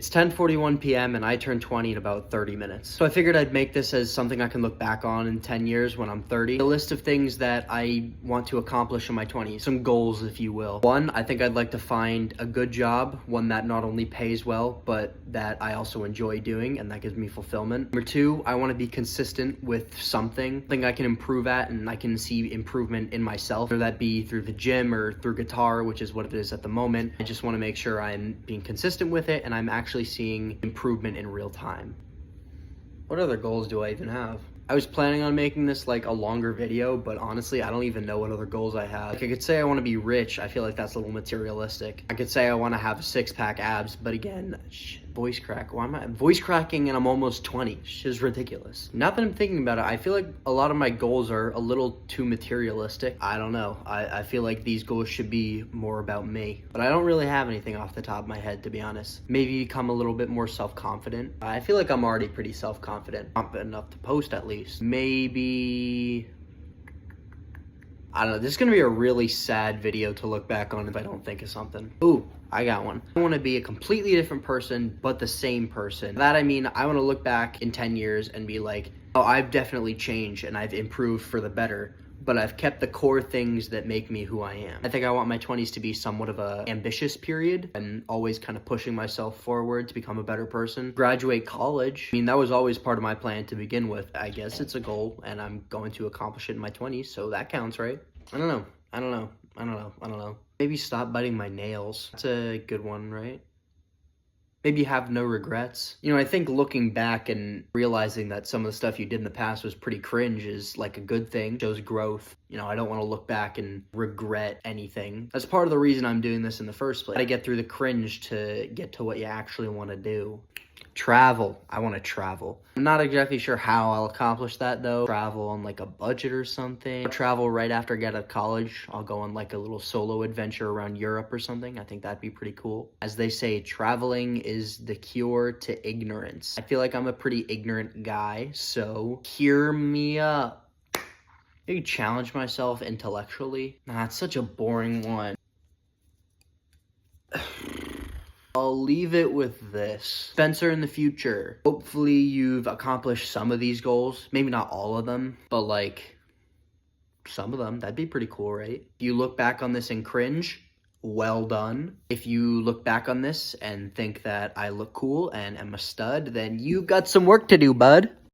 It's 10:41 p.m. and I turn 20 in about 30 minutes. So I figured I'd make this as something I can look back on in 10 years when I'm 30. A list of things that I want to accomplish in my 20s. Some goals, if you will. One, I think I'd like to find a good job, one that not only pays well, but that I also enjoy doing and that gives me fulfillment. Number two, I want to be consistent with something I can improve at and I can see improvement in myself, whether that be through the gym or through guitar, which is what it is at the moment. I just want to make sure I'm being consistent with it and I'm actually seeing improvement in real time. What other goals do I even have? I was planning on making this like a longer video, but honestly, I don't even know what other goals I have. Like I could say I want to be rich. I feel like that's a little materialistic. I could say I want to have a six-pack abs, but again, voice crack. Why am I voice cracking and I'm almost 20? Shit is ridiculous. Now that I'm thinking about it, I feel like a lot of my goals are a little too materialistic. I don't know. I feel like these goals should be more about me, but I don't really have anything off the top of my head, to be honest. Maybe become a little bit more self-confident. I feel like I'm already pretty self-confident. Confident enough to post at least. Maybe, I don't know, this is gonna be a really sad video to look back on if I don't think of something. Ooh, I got one. I want to be a completely different person, but the same person. By that I mean, I want to look back in 10 years and be like, oh, I've definitely changed and I've improved for the better, but I've kept the core things that make me who I am. I think I want my 20s to be somewhat of a ambitious period and always kind of pushing myself forward to become a better person. Graduate college. I mean, that was always part of my plan to begin with. I guess it's a goal and I'm going to accomplish it in my 20s, so that counts, right? I don't know. Maybe stop biting my nails. That's a good one, right? Maybe have no regrets. You know, I think looking back and realizing that some of the stuff you did in the past was pretty cringe is like a good thing. Shows growth. You know, I don't want to look back and regret anything. That's part of the reason I'm doing this in the first place. I get through the cringe to get to what you actually want to do. Travel. I want to travel. I'm not exactly sure how I'll accomplish that though. Travel on like a budget or something. I'll travel right after I get out of college. I'll go on like a little solo adventure around Europe or something. I think that'd be pretty cool. As they say, traveling is the cure to ignorance. I feel like I'm a pretty ignorant guy, so hear me up. Maybe challenge myself intellectually. Nah, it's such a boring one. I'll leave it with this. Spencer in the future. Hopefully you've accomplished some of these goals. Maybe not all of them, but like some of them. That'd be pretty cool, right? If you look back on this and cringe, well done. If you look back on this and think that I look cool and am a stud, then you've got some work to do, bud.